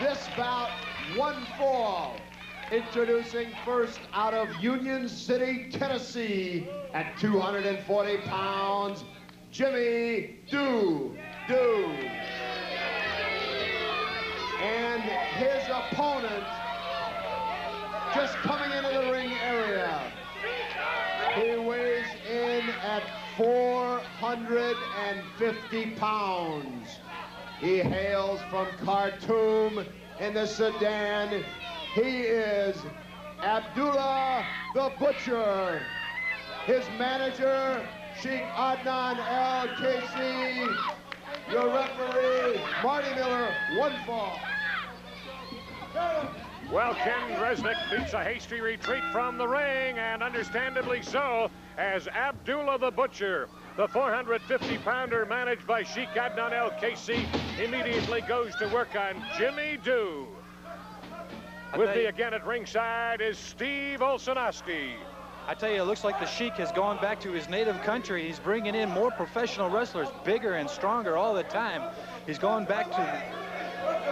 this bout, one fall. Introducing first out of Union City, Tennessee, at 240 pounds, Jimmy Doo. And his opponent, just coming into the ring area, he weighs in at 450 pounds. He hails from Khartoum in the Sudan. He is Abdullah the Butcher. His manager, Sheikh Adnan El-Kaissi. Your referee, Marty Miller, one fall. Well, Ken Resnick beats a hasty retreat from the ring, and understandably so, as Abdullah the Butcher, the 450-pounder managed by Sheikh Adnan El-Kaissi, immediately goes to work on Jimmy Doo. With me again at ringside is Steve Olszanowski. I tell you, it looks like the Sheik has gone back to his native country. He's bringing in more professional wrestlers, bigger and stronger all the time. He's going back to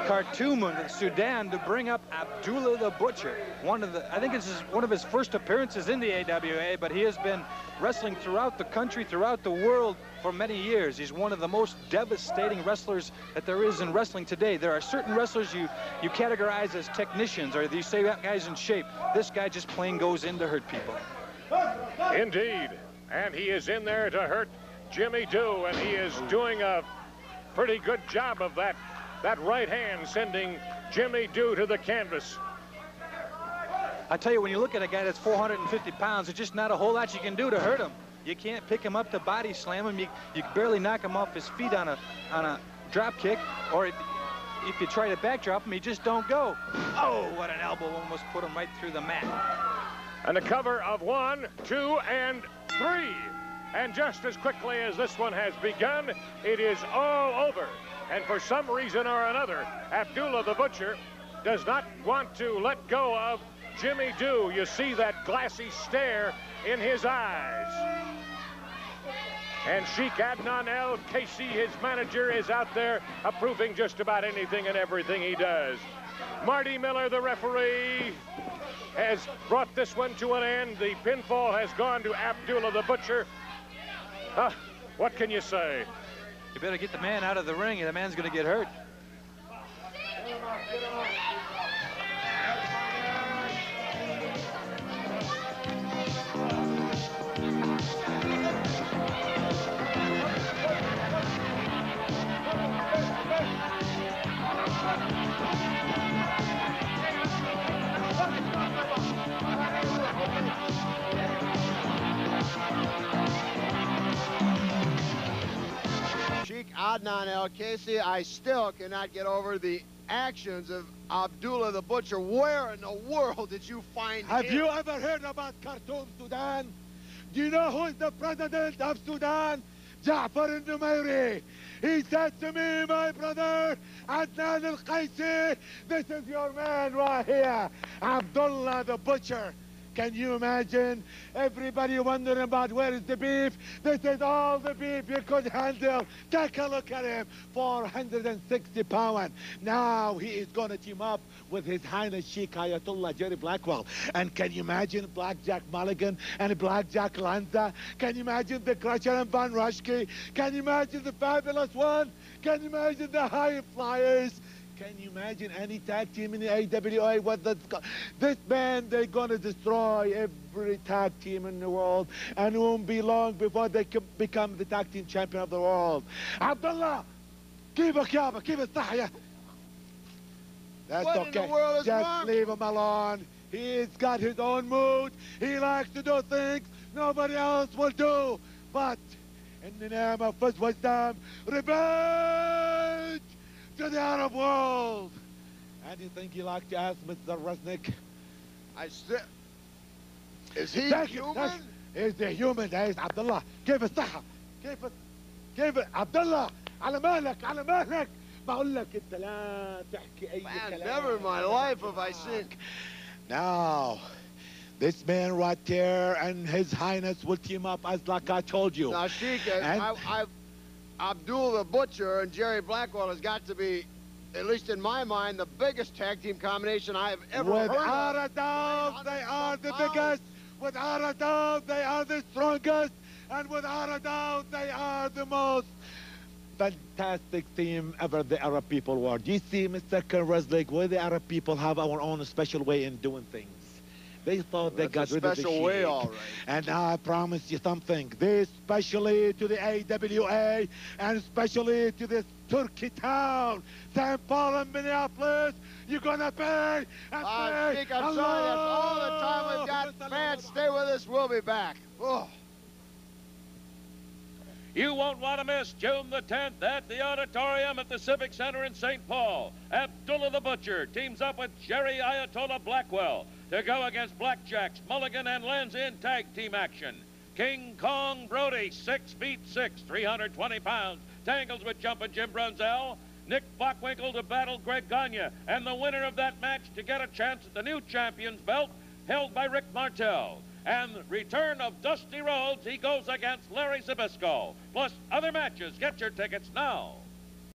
Khartoum in Sudan to bring up Abdullah the Butcher. I think this is one of his first appearances in the AWA, but he has been wrestling throughout the country, throughout the world for many years. He's one of the most devastating wrestlers that there is in wrestling today. There are certain wrestlers you categorize as technicians, or you say that guy's in shape. This guy just plain goes in to hurt people. Indeed, and he is in there to hurt Jimmy Doo, and he is doing a pretty good job of that right hand, sending Jimmy Doo to the canvas. I tell you, when you look at a guy that's 450 pounds, there's just not a whole lot you can do to hurt him. You can't pick him up to body slam him. You barely knock him off his feet on a drop kick, or if you try to backdrop him, he just don't go. Oh, what an elbow, almost put him right through the mat. And a cover of 1, 2, and 3. And just as quickly as this one has begun, it is all over. And for some reason or another, Abdullah the Butcher does not want to let go of Jimmy Doo. You see that glassy stare in his eyes. And Sheikh Adnan El-Kaissi, his manager, is out there approving just about anything and everything he does. Marty Miller, the referee, has brought this one to an end. The pinfall has gone to Abdullah the Butcher. What can you say? You better get the man out of the ring, and the man's going to get hurt. Sheikh Adnan El-Kaissi, I still cannot get over the actions of Abdullah the Butcher. Where in the world did you find him? Have you ever heard about Khartoum, Sudan? Do you know who is the president of Sudan? Ja'far al-Numairi. He said to me, my brother, Adnan El-Kaissi, this is your man right here, Abdullah the Butcher. Can you imagine? Everybody wondering about where is the beef. This is all the beef you could handle. Take a look at him, 460 pounds. Now he is going to team up with His Highness Sheikh Ayatollah Jerry Blackwell. And can you imagine Blackjack Mulligan and Blackjack Lanza? Can you imagine the Crusher and Van Rushke? Can you imagine the Fabulous One? Can you imagine the High Flyers? Can you imagine any tag team in the AWA? This band, they're going to destroy every tag team in the world, and it won't be long before they can become the tag team champion of the world. Abdullah, كيفك يابا, كيف الصحة? That's what okay. In the world is Just wrong? leave him alone. He's got his own mood. He likes to do things nobody else will do. But in the name of first wisdom, revenge to the Arab world. Anything you like to ask, Mr. Resnick? Is he human? He's a human. He's Abdullah. كيف الصحة؟ كيف عبدالله؟ على مهلك بقول لك انت لا تحكي اي كلام. Never in my life have I seen. Now, this man right there and His Highness will team up as like I told you. Now, Sheikh, Abdul the Butcher and Jerry Blackwell has got to be at least in my mind, the biggest tag team combination I have ever heard of. Without a doubt, they are the biggest. Without a doubt, they are the strongest. And without a doubt, they are the most fantastic team ever the Arab people were. You see, Mr. Ken Resnick, we the Arab people have our own special way in doing things. They thought they got rid of the special way, Sheik. all right. And I promise you something. This especially to the AWA and especially to this Turkey town, St. Paul and Minneapolis, you're gonna pay and pay. Sheik, I'm sorry, that's all the time we've got. Fans, stay with us. We'll be back. Oh. You won't want to miss June the 10th at the Auditorium at the Civic Center in St. Paul. Abdullah the Butcher teams up with Jerry Ayatollah Blackwell to go against Blackjacks, Mulligan, and Lenz in tag team action. King Kong Brody, 6'6", 320 pounds, tangles with Jumpin' Jim Brunzell. Nick Bockwinkel to battle Greg Gagne, and the winner of that match to get a chance at the new champion's belt held by Rick Martel. And return of Dusty Rhodes, he goes against Larry Zbyszko. Plus other matches. Get your tickets now.